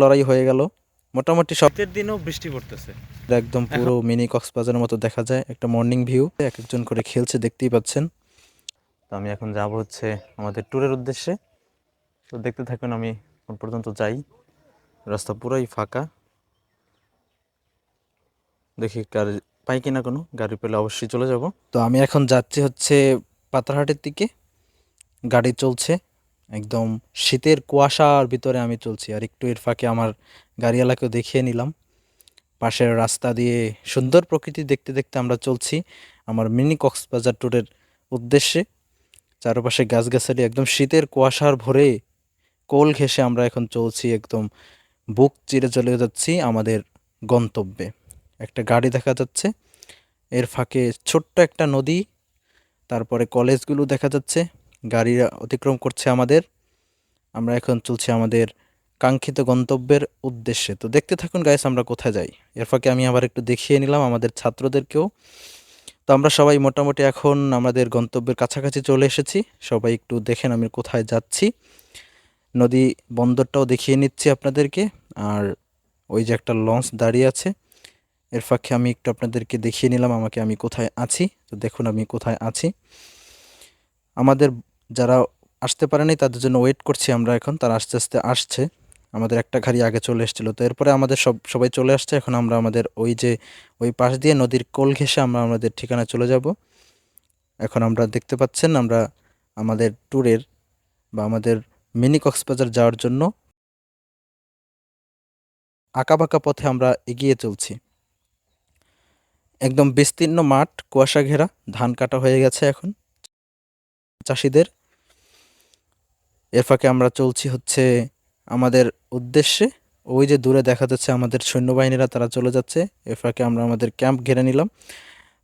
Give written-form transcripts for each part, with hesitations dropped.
লড়াই হয়ে গেল। মোটামুটি শীতের দিনেও বৃষ্টি পড়তেছে, একদম পুরো মিনি কক্সবাজারের মতো দেখা যায়। একটা মর্নিং ভিউ, এক একজন করে খেলছে দেখতেই পাচ্ছেন। তো আমি এখন যাব হচ্ছে আমাদের ট্যুরের উদ্দেশ্যে। তো দেখতে থাকুন আমি কোন পর্যন্ত যাই। রাস্তা পুরোই ফাঁকা, দেখি গাড়ি পাই কিনা, কোনো গাড়ি পেলে অবশ্যই চলে যাব। তো আমি এখন যাচ্ছি হচ্ছে পাতারহাটের দিকে। গাড়ি চলছে একদম শীতের কুয়াশার ভিতরে আমি চলছি, আর একটু এর ফাঁকে আমার গাড়িওয়ালাকেও দেখিয়ে নিলাম। পাশের রাস্তা দিয়ে সুন্দর প্রকৃতি দেখতে দেখতে আমরা চলছি আমার মিনি কক্সবাজার ট্যুরের উদ্দেশ্যে। চারপাশে গাছগাছালি, একদম শীতের কুয়াশার ভরে কোল ঘেঁষে আমরা এখন চলছি, একদম বুক চিরে চলে যাচ্ছি আমাদের গন্তব্যে। একটা গাড়ি দেখা যাচ্ছে, এর ফাঁকে ছোট্ট একটা নদী, তারপরে কলেজগুলো দেখা যাচ্ছে, গাড়ি অতিক্রম করছে আমাদের। আমরা এখন চলছি আমাদের কাঙ্ক্ষিত গন্তব্যের উদ্দেশ্যে। তো দেখতে থাকুন গাইস আমরা কোথায় যাই। এর ফাঁকে আমি আবার একটু দেখিয়ে নিলাম আমাদের ছাত্রদেরকেও। তো আমরা সবাই মোটামুটি এখন আমাদের গন্তব্যের কাছাকাছি চলে এসেছি। সবাই একটু দেখেন আমি কোথায় যাচ্ছি। নদী বন্দরটাও দেখিয়ে নিচ্ছি আপনাদেরকে। আর ওই যে একটা লঞ্চ দাঁড়িয়ে আছে, এর ফাঁকে আমি একটু আপনাদেরকে দেখিয়ে নিলাম আমি কোথায় আছি। তো দেখুন আমি কোথায় আছি। আমাদের যারা আসতে পারেনি তাদের জন্য ওয়েট করছি আমরা এখন, তারা আস্তে আস্তে আসছে। আমাদের একটা গাড়ি আগে চলে এসেছিলো, তো এরপরে আমাদের সবাই চলে আসছে। এখন আমরা আমাদের ওই পাশ দিয়ে নদীর কোল ঘেঁষে আমরা আমাদের ঠিকানায় চলে যাব। এখন আমরা দেখতে পাচ্ছেন আমরা আমাদের ট্যুরের বা আমাদের মিনি কক্সবাজার যাওয়ার জন্য আঁকাবাঁকা পথে আমরা এগিয়ে চলছি। একদম বিস্তীর্ণ মাঠ, কুয়াশা ঘেরা, ধান কাটা হয়ে গেছে এখন চাষিদের। এর ফাঁকে আমরা চলছি হচ্ছে আমাদের উদ্দেশ্যে। ওই যে দূরে দেখা যাচ্ছে আমাদের সৈন্যবাহিনীরা, তারা চলে যাচ্ছে। এর ফাঁকে আমরা আমাদের ক্যাম্প ঘিরে নিলাম।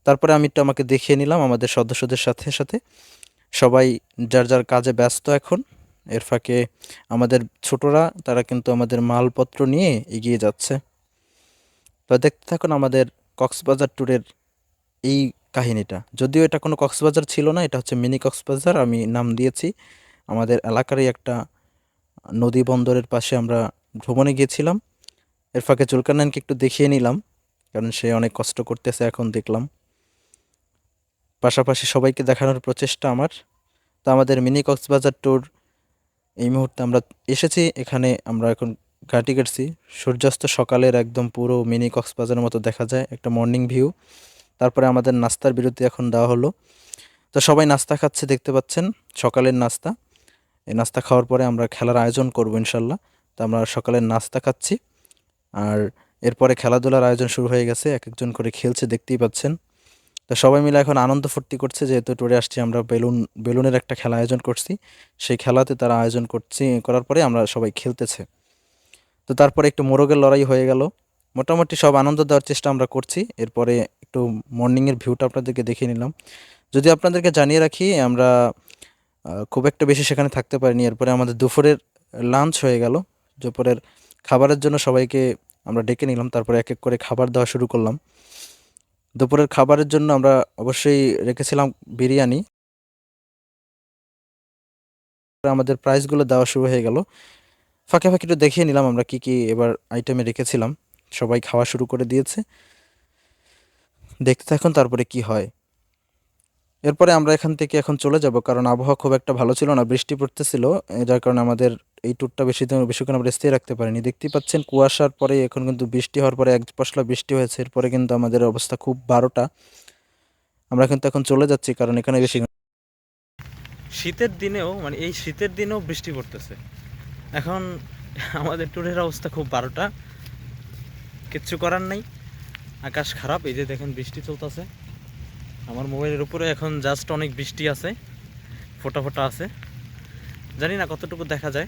তারপরে আমি একটু আমাকে দেখিয়ে নিলাম আমাদের সদস্যদের সাথে সাথে। সবাই যার যার কাজে ব্যস্ত এখন। এর ফাঁকে আমাদের ছোটরা, তারা কিন্তু আমাদের মালপত্র নিয়ে এগিয়ে যাচ্ছে। তো দেখতে থাকুন আমাদের কক্সবাজার ট্যুরের এই কাহিনীটা। যদিও এটা কোনো কক্সবাজার ছিল না, এটা হচ্ছে মিনি কক্সবাজার আমি নাম দিয়েছি। আমাদের এলাকারই একটা নদী বন্দরের পাশে আমরা ভ্রমণে গিয়েছিলাম। এর ফাঁকে জুলকারনাইনকে একটু দেখিয়ে নিলাম, কারণ সে অনেক কষ্ট করতেছে এখন দেখলাম। পাশাপাশি সবাইকে দেখানোর প্রচেষ্টা আমার। তো আমাদের মিনি কক্সবাজার ট্যুর এই মুহূর্তে আমরা এসেছি এখানে। আমরা এখন ঘাটি কাটছি। সূর্যাস্ত সকালের একদম পুরো মিনি কক্সবাজারের মতো দেখা যায়, একটা মর্নিং ভিউ। তারপরে আমাদের নাস্তার বিরতি এখন দেওয়া হলো। তো সবাই নাস্তা খাচ্ছে দেখতে পাচ্ছেন, সকালের নাস্তা। এই নাস্তা খাওয়ার পরে আমরা খেলার আয়োজন করবো ইনশাল্লাহ। তো আমরা সকালের নাস্তা খাচ্ছি, আর এরপরে খেলাধুলার আয়োজন শুরু হয়ে গেছে। এক একজন করে খেলছে দেখতেই পাচ্ছেন। তো সবাই মিলে এখন আনন্দ ফুর্তি করছে, যেহেতু ট্যুরে আসছি আমরা। বেলুনের একটা খেলা আয়োজন করছি, সেই খেলাতে তারা আয়োজন করার পরে আমরা সবাই খেলতেছে। তো তারপরে একটু মোরগের লড়াই হয়ে গেল। মোটামুটি সব আনন্দ দেওয়ার চেষ্টা আমরা করছি। এরপরে একটু মর্নিংয়ের ভিউটা আপনাদেরকে দেখিয়ে নিলাম। যদি আপনাদেরকে জানিয়ে রাখি, আমরা খুব একটা বেশি সেখানে থাকতে পারিনি। এরপরে আমাদের দুপুরের লাঞ্চ হয়ে গেল। দুপুরের খাবারের জন্য সবাইকে আমরা ডেকে নিলাম, তারপরে এক এক করে খাবার দেওয়া শুরু করলাম। দুপুরের খাবারের জন্য আমরা অবশ্যই রেখেছিলাম বিরিয়ানি। আমাদের প্রাইসগুলো দেওয়া শুরু হয়ে গেল। ফাঁকে ফাঁকে একটু দেখিয়ে নিলাম আমরা কি কি এবার আইটেমে রেখেছিলাম। সবাই খাওয়া শুরু করে দিয়েছে, দেখতে থাকুন তারপরে কি হয়। এরপরে আমরা এখান থেকে এখন চলে যাব, কারণ আবহাওয়া খুব একটা ভালো ছিল না, বৃষ্টি পড়তেছিল। যার কারণে আমাদের এই ট্যুরটা বেশিক্ষণ আমরা স্থির রাখতে পারিনি। দেখতেই পাচ্ছেন কুয়াশার পরে এখন কিন্তু বৃষ্টি হওয়ার পরে এক পশলা বৃষ্টি হয়েছে। এরপরে কিন্তু আমাদের অবস্থা খুব 12টা। আমরা কিন্তু এখন চলে যাচ্ছি, কারণ এখানে বেশি শীতের দিনেও এই শীতের দিনেও বৃষ্টি পড়তেছে। এখন আমাদের ট্যুরের অবস্থা খুব 12টা, কিচ্ছু করার নাই। আকাশ খারাপ, এই যে দেখেন বৃষ্টি চলতেছে। আমার মোবাইলের উপরে এখন জাস্ট অনেক বৃষ্টি আছে, ফোটা ফোটা আছে। জানি না কতটুকু দেখা যায়।